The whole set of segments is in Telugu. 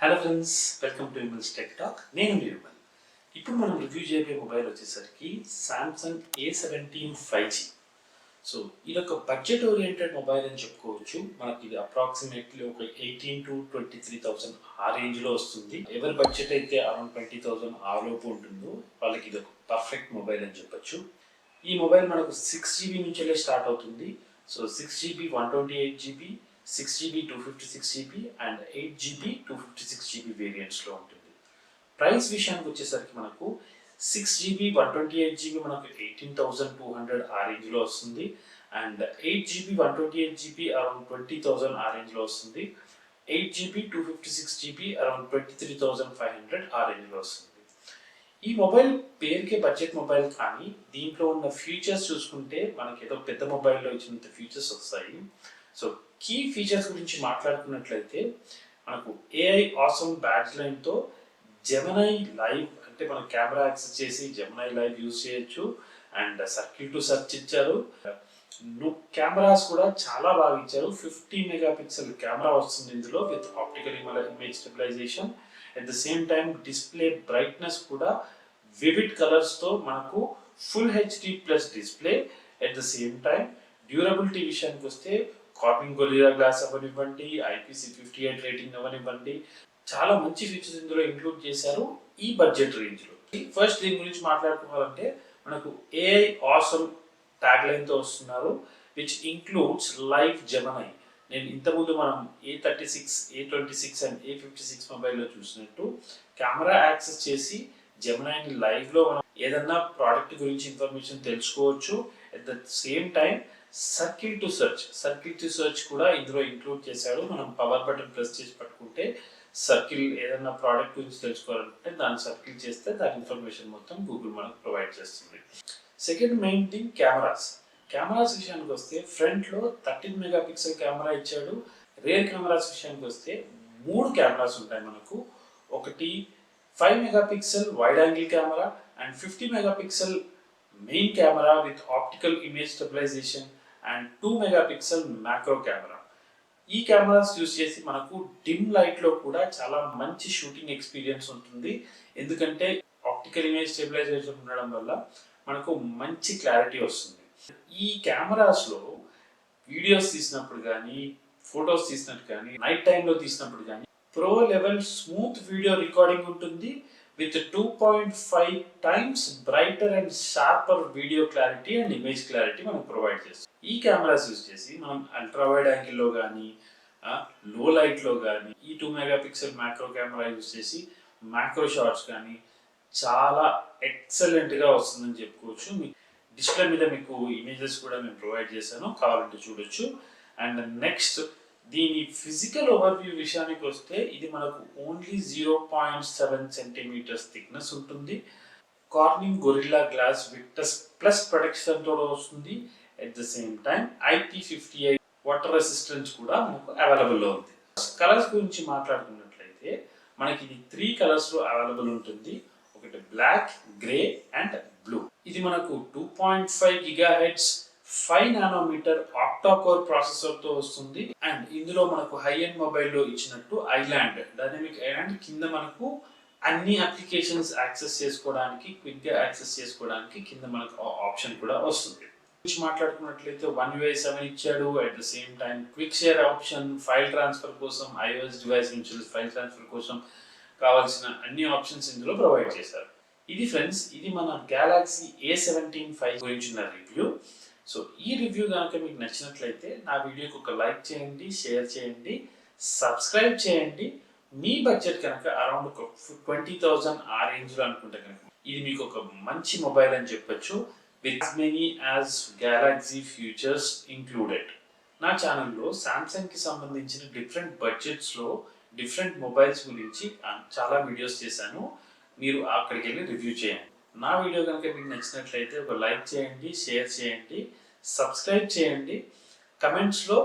Hello friends, welcome to Vimal's tech talk. నేను మీ విమల్. ఇప్పుడు మనం రివ్యూ చేయబోయే మొబైల్ వచ్చేసరికి సామ్సంగ్ A17 5G. సో ఇదొక బడ్జెట్ ఓరియంటెడ్ మొబైల్ అని చెప్పుకోవచ్చు. మనకి ఇది అప్రాక్సిమేట్లీ ఒక 18,000 to 23,000 ఆ రేంజ్లో వస్తుంది. ఎవరి బడ్జెట్ అయితే అరౌండ్ 20,000 ఆ లోపు ఉంటుందో వాళ్ళకి ఇది ఒక పర్ఫెక్ట్ మొబైల్ అని చెప్పొచ్చు. ఈ మొబైల్ మనకు 6GB నుంచెల్లే స్టార్ట్ అవుతుంది. So 6GB 128GB, 6GB 256GB and 8GB 256GB వేరియంట్స్లో ఉంటుంది. ప్రైస్ విషయానికి వచ్చేసరికి మనకు 6GB 128GB మనకు 18,200 ఆ రేంజ్లో వస్తుంది. అండ్ 8GB 128GB అరౌండ్ 20,000 ఆ రేంజ్లో వస్తుంది. 8GB 256GB అరౌండ్ 23,500 ఆ రేంజ్లో వస్తుంది. ఈ మొబైల్ పేరుకే బడ్జెట్ మొబైల్, కానీ దీంట్లో ఉన్న ఫీచర్స్ చూసుకుంటే మనకి ఏదో పెద్ద మొబైల్లో ఇచ్చినంత ఫీచర్స్ వస్తాయి. సో కీ ఫీచర్స్ గురించి మాట్లాడుకున్నట్లయితే మనకు ఏఐ ఆసమ్ బ్యాడ్జ్ లైన్తో జెమినై లైవ్, అంటే మనం కెమెరా యాక్సెస్ చేసి జెమినై లైవ్ యూజ్ చేయొచ్చు. అండ్ సర్కిల్ టు సెర్చ్ ఇచ్చారు. కెమెరాస్ కూడా చాలా బాగా ఇచ్చారు. 50 మెగాపిక్సెల్ కెమెరా వస్తుంది ఇందులో with optical image stabilisation. At the same time display brightness కూడా వివిడ్ కలర్స్తో మనకు full HD plus display. At the same time durability విషయానికి వస్తే కార్బన్ గొరిల్లా గ్లాస్ అవ్వనివ్వండి, IP68 రేటింగ్ అవ్వనివ్వండి, చాలా మంచి ఫీచర్స్ ఇందులో ఇంక్లూడ్ చేశారు ఈ బడ్జెట్ రేంజ్లో. ఫస్ట్ దీని గురించి మాట్లాడుకోవాలంటే మనకు ఏఐ ఆసమ్ ట్యాగ్ లైన్తో వస్తున్నారు, విచ్ ఇంక్లూడ్స్ లైవ్ జెమినై. నేను ఇంతకుముందు మనం A36, A26 అండ్ A56 మొబైల్లో చూసినట్టు కెమెరా యాక్సెస్ చేసి జెమినైని లైవ్లో మనం ఏదన్నా ప్రోడక్ట్ గురించి ఇన్ఫర్మేషన్ తెలుసుకోవచ్చు. At the same time circle to search కూడా ఇందులో ఇంక్లూడ్ చేశాడు. మనం పవర్ బటన్ ప్రెస్ చేసి పట్టుకుంటే సర్కిల్ ఏదైనా ప్రోడక్ట్ గురించి తెలుసుకోవాలంటే దాన్ని సర్కిల్ చేస్తే దాని ఇన్ఫర్మేషన్ మొత్తం గూగుల్ మనకు ప్రొవైడ్ చేస్తుంది. సెకండ్ మెయిన్ థింగ్ కెమెరాస్ విషయానికి వస్తే ఫ్రంట్లో 13 మెగాపిక్సెల్ కెమెరా ఇచ్చాడు. రేర్ కెమెరాస్ విషయానికి వస్తే 3 కెమెరాస్ ఉంటాయి మనకు. ఒకటి 5 megapixel wide angle camera and 50 megapixel main camera with optical image stabilisation and 2 megapixel macro camera. ఈ కెమెరాస్ యూజ్ చేసి మనకు డిమ్ లైట్లో కూడా చాలా మంచి షూటింగ్ ఎక్స్పీరియన్స్ ఉంటుంది. ఎందుకంటే ఆప్టికల్ ఇమేజ్ స్టెబిలైజేషన్ ఉండడం వల్ల మనకు మంచి క్లారిటీ వస్తుంది. ఈ కెమెరాస్లో వీడియోస్ తీసినప్పుడు కానీ, ఫొటోస్ తీసినట్టు కానీ, నైట్ టైంలో తీసినప్పుడు కానీ pro level smooth video recording ఉంటుంది with 2.5 times brighter and sharper video clarity and image clarity మనకు ప్రొవైడ్ చేస్తుంది. ఈ కెమెరాస్ యూజ్ చేసి మనం అల్ట్రా వైడ్ యాంగిల్లో కానీ, లో లైట్లో కానీ, ఈ 2 మెగాపిక్సెల్ మ్యాక్రో కెమెరా యూజ్ చేసి మ్యాక్రో షాట్స్ కానీ చాలా ఎక్సలెంట్గా వస్తుందని చెప్పుకోవచ్చు. డిస్ప్లే మీద మీకు ఇమేజెస్ కూడా మేము ప్రొవైడ్ చేశాను, కావాలంటే చూడొచ్చు. అండ్ నెక్స్ట్ దీని ఫిజికల్ ఓవర్వ్యూ విషయానికి వస్తే ఇది మనకు ఓన్లీ 0.7 సెంటీమీటర్స్ థిక్నెస్ ఉంటుంది. Corning Gorilla Glass Victus plus ప్రొటెక్షన్తో వస్తుంది. At the same time IP58 water resistance కూడా మనకు అవైలబుల్లో ఉంది. కలర్స్ గురించి మాట్లాడుకున్నట్లయితే మనకి ఇది 3 కలర్స్లో అవైలబుల్ ఉంటుంది. ఒకటి బ్లాక్, గ్రే అండ్ బ్లూ. ఇది మనకు 2.5 GHz 5 నానోమీటర్ ఆక్టాకోర్ ప్రాసెసర్తో వస్తుంది. అండ్ ఇందులో మనకు హై ఎండ్ మొబైల్లో ఇచ్చినట్టు డైనమిక్ ఐలాండ్ కింద మనకు అన్ని అప్లికేషన్స్ యాక్సెస్ చేసుకోవడానికి, క్విక్గా యాక్సెస్ చేసుకోవడానికి కింద మనకు ఆప్షన్ కూడా వస్తుంది. గురించి మాట్లాడుకున్నట్లయితే 1 UI 7 ఇచ్చాడు. At the same time quick share option, file transfer కోసం, iOS డివైస్ నుంచి ఫైల్ ట్రాన్స్ఫర్ కోసం కావాల్సిన అన్ని ఆప్షన్స్ ఇందులో ప్రొవైడ్ చేశారు. ఇది ఫ్రెండ్స్, ఇది మన గెలాక్సీ A17 5 గురించిన రివ్యూ. సో ఈ రివ్యూ కనుక మీకు నచ్చినట్లయితే నా వీడియోకి ఒక లైక్ చేయండి, షేర్ చేయండి, సబ్స్క్రైబ్ చేయండి. మీ బడ్జెట్ కనుక అరౌండ్ 20,000 ఆ రేంజ్లో అనుకుంటే కనుక ఇది మీకు ఒక మంచి మొబైల్ అని చెప్పొచ్చు, with many as Galaxy features included. నా ఛానల్లో సామ్సంగ్కి సంబంధించిన డిఫరెంట్ బడ్జెట్స్లో డిఫరెంట్ మొబైల్స్ గురించి చాలా వీడియోస్ చేశాను. మీరు అక్కడికి వెళ్ళి రివ్యూ చేయండి. నా వీడియో కనుక మీకు నచ్చినట్లయితే ఒక లైక్ చేయండి, షేర్ చేయండి, సబ్స్క్రైబ్ చేయండి. కమెంట్స్లో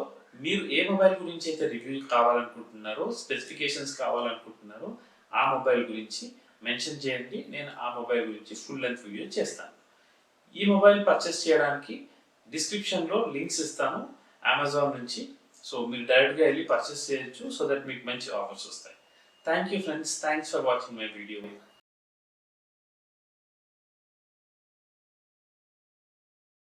మీరు ఏ మొబైల్ గురించి అయితే రివ్యూ కావాలనుకుంటున్నారో, స్పెసిఫికేషన్స్ కావాలనుకుంటున్నారో ఆ మొబైల్ గురించి మెన్షన్ చేయండి. నేను ఆ మొబైల్ గురించి ఫుల్ లెంత్ వీడియో చేస్తాను. ఈ మొబైల్ పర్చేస్ చేయడానికి డిస్క్రిప్షన్లో లింక్స్ ఇస్తాను అమెజాన్ నుంచి. సో మీరు డైరెక్ట్గా వెళ్ళి పర్చేస్ చేయొచ్చు, సో దట్ మీకు మంచి ఆఫర్స్ వస్తాయి. Thank you friends, thanks for watching my video.